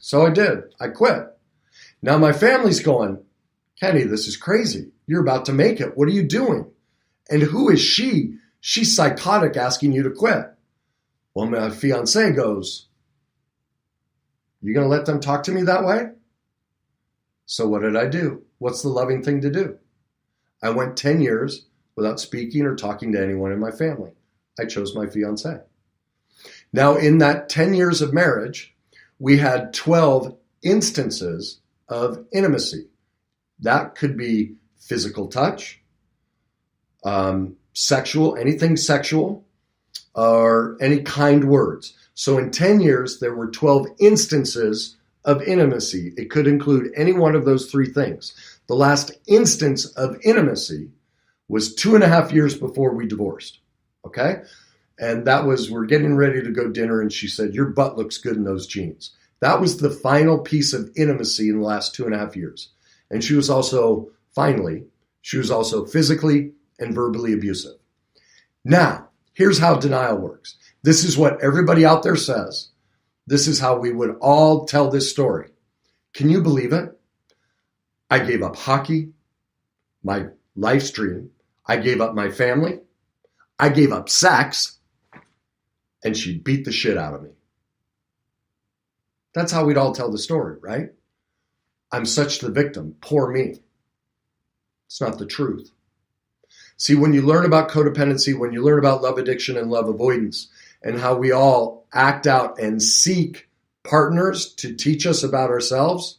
So I did. I quit. Now my family's going, Kenny, this is crazy. You're about to make it. What are you doing? And who is she? She's psychotic asking you to quit. Well, my fiance goes, you going to let them talk to me that way? So what did I do? What's the loving thing to do? I went 10 years without speaking or talking to anyone in my family. I chose my fiance. Now, in that 10 years of marriage, we had 12 instances of intimacy. That could be physical touch, sexual, anything sexual, or any kind words. So in 10 years, there were 12 instances of intimacy. It could include any one of those three things. The last instance of intimacy was 2.5 years before we divorced. Okay? And that was, we're getting ready to go dinner, and she said, your butt looks good in those jeans. That was the final piece of intimacy in the last 2.5 years. And she was also, finally, she was also physically and verbally abusive. Now, here's how denial works. This is what everybody out there says. This is how we would all tell this story. Can you believe it? I gave up hockey, my life stream. I gave up my family. I gave up sex. And she beat the shit out of me. That's how we'd all tell the story, right? I'm such the victim. Poor me. It's not the truth. See, when you learn about codependency, when you learn about love addiction and love avoidance, and how we all act out and seek partners to teach us about ourselves,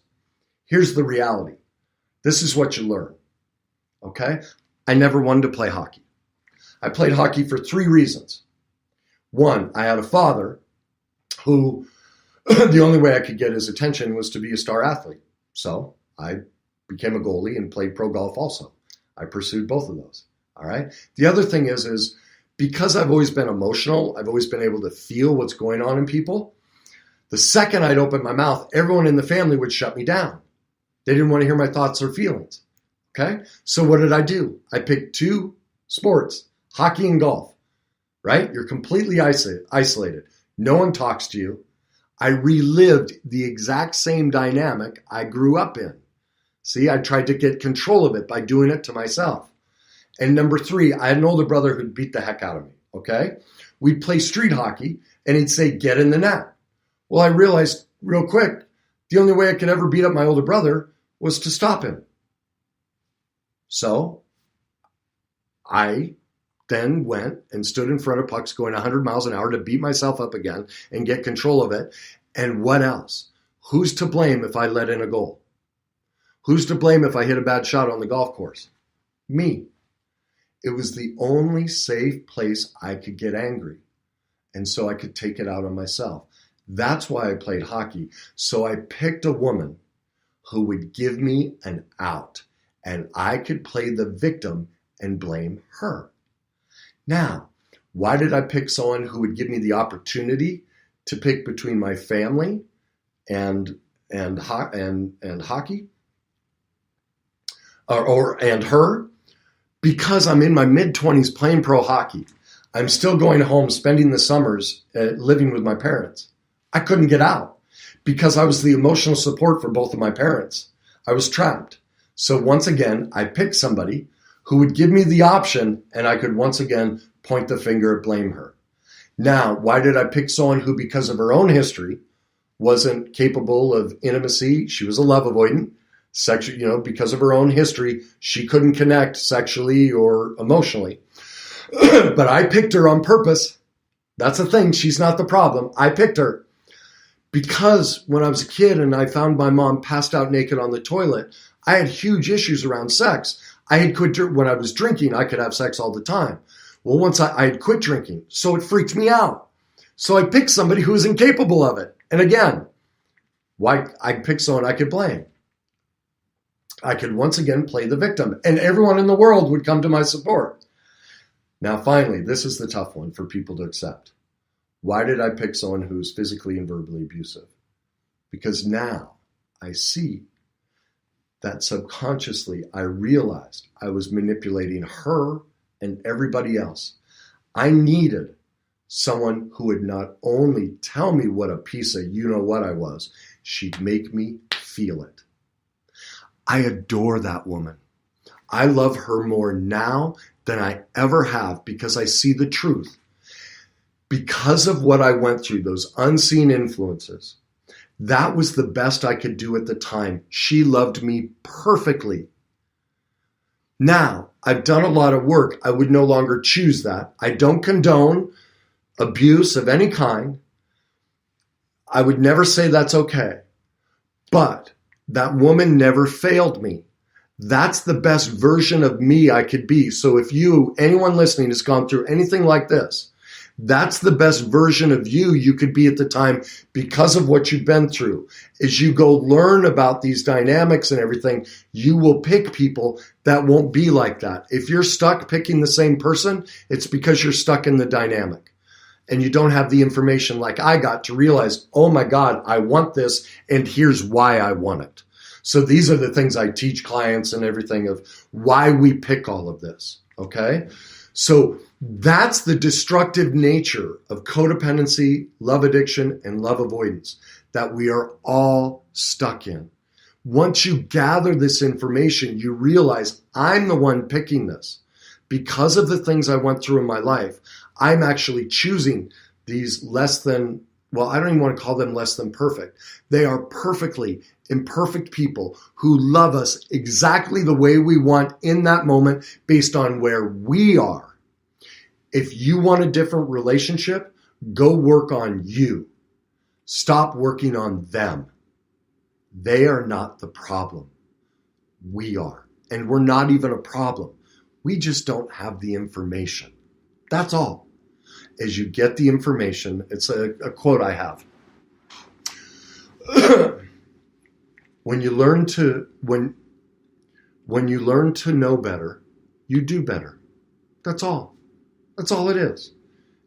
here's the reality. This is what you learn, okay? I never wanted to play hockey. I played hockey for 3 reasons. 1, I had a father who the only way I could get his attention was to be a star athlete. So I became a goalie and played pro golf also. I pursued both of those, all right? The other thing is because I've always been emotional, I've always been able to feel what's going on in people. The second I'd open my mouth, everyone in the family would shut me down. They didn't want to hear my thoughts or feelings, okay? So what did I do? I picked 2 sports, hockey and golf, right? You're completely isolated. No one talks to you. I relived the exact same dynamic I grew up in. See, I tried to get control of it by doing it to myself. And number 3, I had an older brother who'd beat the heck out of me, okay? We'd play street hockey, and he'd say, get in the net. Well, I realized real quick, the only way I could ever beat up my older brother was to stop him. So I then went and stood in front of pucks going 100 miles an hour to beat myself up again and get control of it. And what else? Who's to blame if I let in a goal? Who's to blame if I hit a bad shot on the golf course? Me. It was the only safe place I could get angry. And so I could take it out on myself. That's why I played hockey. So I picked a woman who would give me an out. And I could play the victim and blame her. Now, why did I pick someone who would give me the opportunity to pick between my family and hockey? And her? Because I'm in my mid-20s playing pro hockey. I'm still going home, spending the summers living with my parents. I couldn't get out because I was the emotional support for both of my parents. I was trapped. So once again, I picked somebody who would give me the option, and I could once again point the finger and blame her. Now, why did I pick someone who, because of her own history, wasn't capable of intimacy? She was a love avoidant. Because of her own history, she couldn't connect sexually or emotionally. But I picked her on purpose. That's the thing. She's not the problem. I picked her because when I was a kid and I found my mom passed out naked on the toilet, I had huge issues around sex. I had quit when I was drinking. I could have sex all the time. Well, once I had quit drinking, so it freaked me out. So I picked somebody who was incapable of it. And again, why I picked someone I could blame. I could once again play the victim, and everyone in the world would come to my support. Now, finally, this is the tough one for people to accept. Why did I pick someone who's physically and verbally abusive? Because now I see that subconsciously I realized I was manipulating her and everybody else. I needed someone who would not only tell me what a piece of you-know-what I was, she'd make me feel it. I adore that woman. I love her more now than I ever have because I see the truth. Because of what I went through, those unseen influences, that was the best I could do at the time. She loved me perfectly. Now, I've done a lot of work. I would no longer choose that. I don't condone abuse of any kind. I would never say that's okay. But that woman never failed me. That's the best version of me I could be. So if anyone listening has gone through anything like this, that's the best version of you could be at the time because of what you've been through. As you go learn about these dynamics and everything, you will pick people that won't be like that. If you're stuck picking the same person, it's because you're stuck in the dynamic and you don't have the information like I got to realize, oh my God, I want this and here's why I want it. So these are the things I teach clients and everything of why we pick all of this, okay? So that's the destructive nature of codependency, love addiction, and love avoidance that we are all stuck in. Once you gather this information, you realize I'm the one picking this. Because of the things I went through in my life, I'm actually choosing these I don't even want to call them less than perfect. They are perfectly imperfect people who love us exactly the way we want in that moment based on where we are. If you want a different relationship, go work on you. Stop working on them. They are not the problem. We are. And we're not even a problem. We just don't have the information. That's all. As you get the information, it's a quote I have. When you learn to know better, you do better. That's all. That's all it is.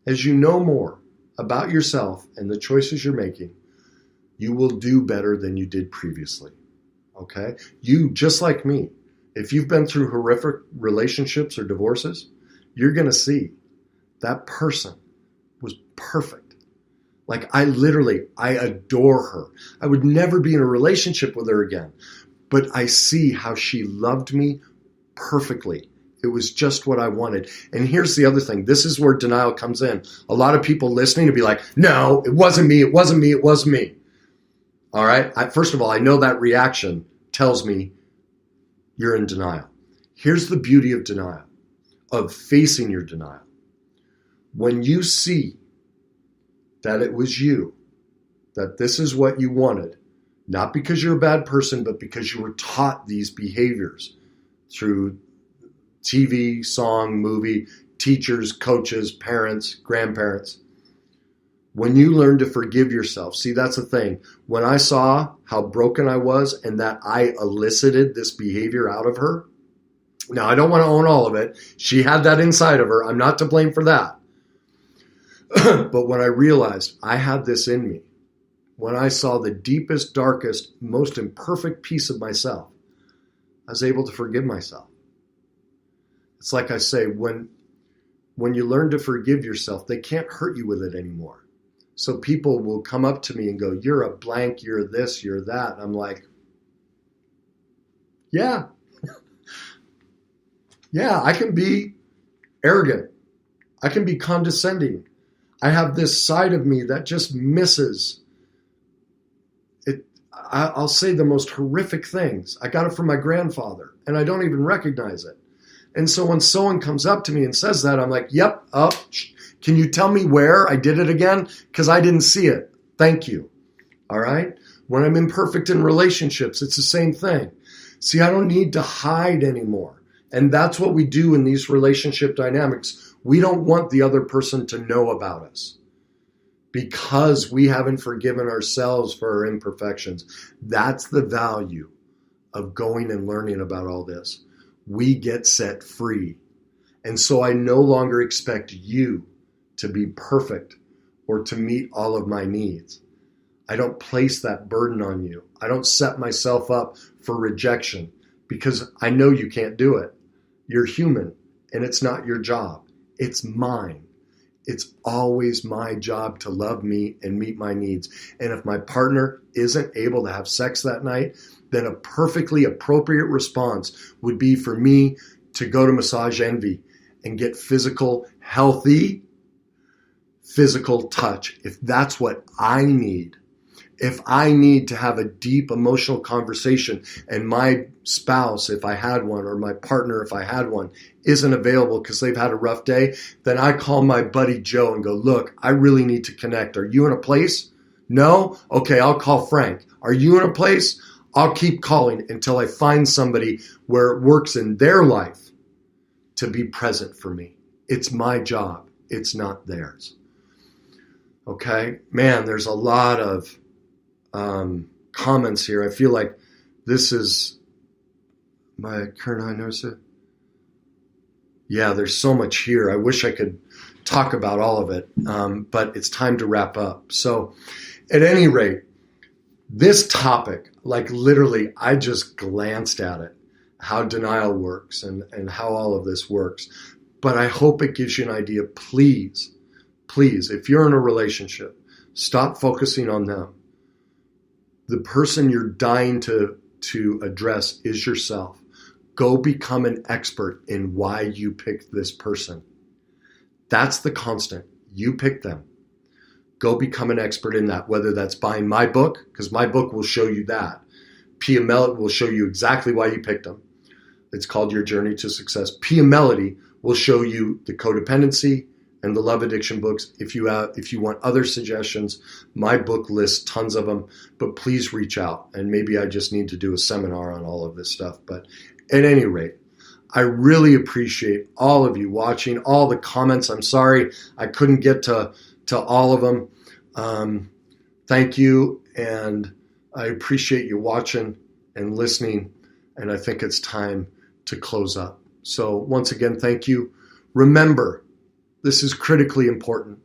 As you know more about yourself and the choices you're making, you will do better than you did previously. Okay? You, just like me, if you've been through horrific relationships or divorces, you're going to see that person was perfect. Like I adore her. I would never be in a relationship with her again. But I see how she loved me perfectly. It was just what I wanted. And here's the other thing. This is where denial comes in. A lot of people listening to be like, no, it wasn't me. It wasn't me. It was me. All right. First of all, I know that reaction tells me you're in denial. Here's the beauty of denial, of facing your denial. When you see that it was you, that this is what you wanted, not because you're a bad person, but because you were taught these behaviors through TV, song, movie, teachers, coaches, parents, grandparents. When you learn to forgive yourself, see, that's the thing. When I saw how broken I was and that I elicited this behavior out of her, now I don't want to own all of it. She had that inside of her. I'm not to blame for that. But when I realized I had this in me, when I saw the deepest, darkest, most imperfect piece of myself, I was able to forgive myself. It's like I say, when you learn to forgive yourself, they can't hurt you with it anymore. So people will come up to me and go, you're a blank, you're this, you're that. I'm like, yeah. Yeah, I can be arrogant. I can be condescending. I have this side of me that just misses it. I'll say the most horrific things. I got it from my grandfather, and I don't even recognize it. And so when someone comes up to me and says that, I'm like, yep, can you tell me where I did it again? Because I didn't see it. Thank you. All right? When I'm imperfect in relationships, it's the same thing. See, I don't need to hide anymore. And that's what we do in these relationship dynamics. We don't want the other person to know about us because we haven't forgiven ourselves for our imperfections. That's the value of going and learning about all this. We get set free. And so I no longer expect you to be perfect or to meet all of my needs. I don't place that burden on you. I don't set myself up for rejection because I know you can't do it. You're human and it's not your job. It's mine. It's always my job to love me and meet my needs. And if my partner isn't able to have sex that night, then a perfectly appropriate response would be for me to go to Massage Envy and get healthy physical touch. If that's what I need. If I need to have a deep emotional conversation and my spouse, if I had one, or my partner, if I had one, isn't available because they've had a rough day, then I call my buddy Joe and go, look, I really need to connect. Are you in a place? No? Okay, I'll call Frank. Are you in a place? I'll keep calling until I find somebody where it works in their life to be present for me. It's my job. It's not theirs. Okay? Man, there's a lot of comments here. I feel like this is my current high notice. Yeah, there's so much here. I wish I could talk about all of it, but it's time to wrap up. So at any rate, this topic, like literally, I just glanced at it, how denial works and how all of this works. But I hope it gives you an idea. Please, if you're in a relationship, stop focusing on them. The person you're dying to address is yourself. Go become an expert in why you picked this person. That's the constant. You pick them. Go become an expert in that, whether that's buying my book, because my book will show you that. Pia Mellody will show you exactly why you picked them. It's called Your Journey to Success. Pia Mellody will show you the codependency and the love addiction books. If you want other suggestions, my book lists tons of them, but please reach out. And maybe I just need to do a seminar on all of this stuff. But at any rate, I really appreciate all of you watching, all the comments. I'm sorry I couldn't get to all of them. Thank you. And I appreciate you watching and listening. And I think it's time to close up. So once again, thank you. Remember, this is critically important.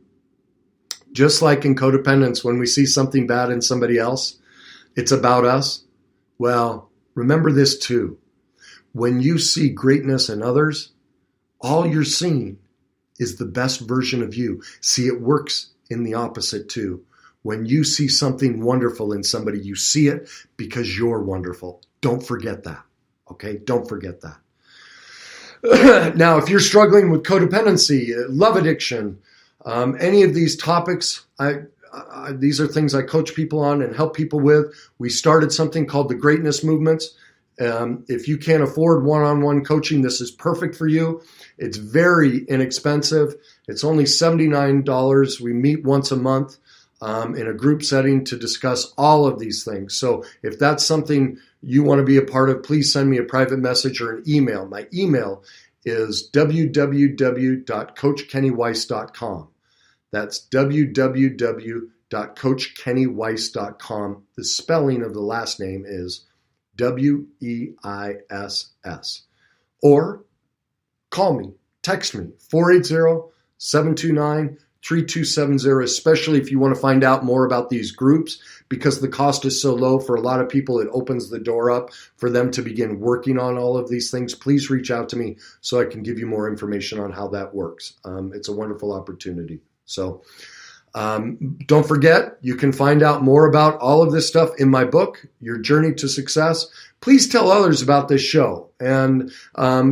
Just like in codependence, when we see something bad in somebody else, it's about us. Well, remember this too. When you see greatness in others, all you're seeing is the best version of you. See, it works in the opposite too. When you see something wonderful in somebody, you see it because you're wonderful. Don't forget that. Okay? Don't forget that. Now, if you're struggling with codependency, love addiction, any of these topics, these are things I coach people on and help people with. We started something called the Greatness Movements. If you can't afford one-on-one coaching, this is perfect for you. It's very inexpensive. It's only $79. We meet once a month in a group setting to discuss all of these things. So if that's something you want to be a part of, please send me a private message or an email. My email is www.coachkennyweiss.com. That's www.coachkennyweiss.com. The spelling of the last name is W-E-I-S-S. Or call me, text me, 480-729-3270, especially if you want to find out more about these groups, because the cost is so low for a lot of people. It opens the door up for them to begin working on all of these things. Please reach out to me so I can give you more information on how that works. It's a wonderful opportunity. So don't forget, you can find out more about all of this stuff in my book, Your Journey to Success. Please tell others about this show and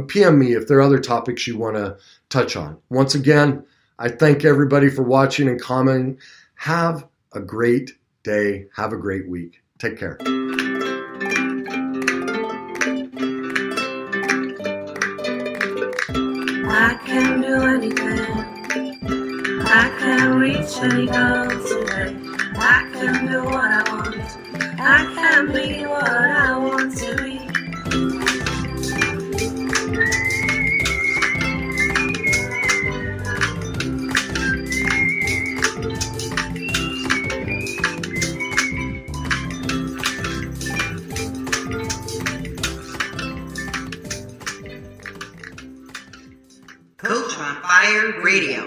PM me if there are other topics you want to touch on. Once again, I thank everybody for watching and commenting. Have a great day. Have a great week. Take care. I can do anything. I can reach any goals today. I can do what I want. I can be what I want to be. Coach on Fire Radio.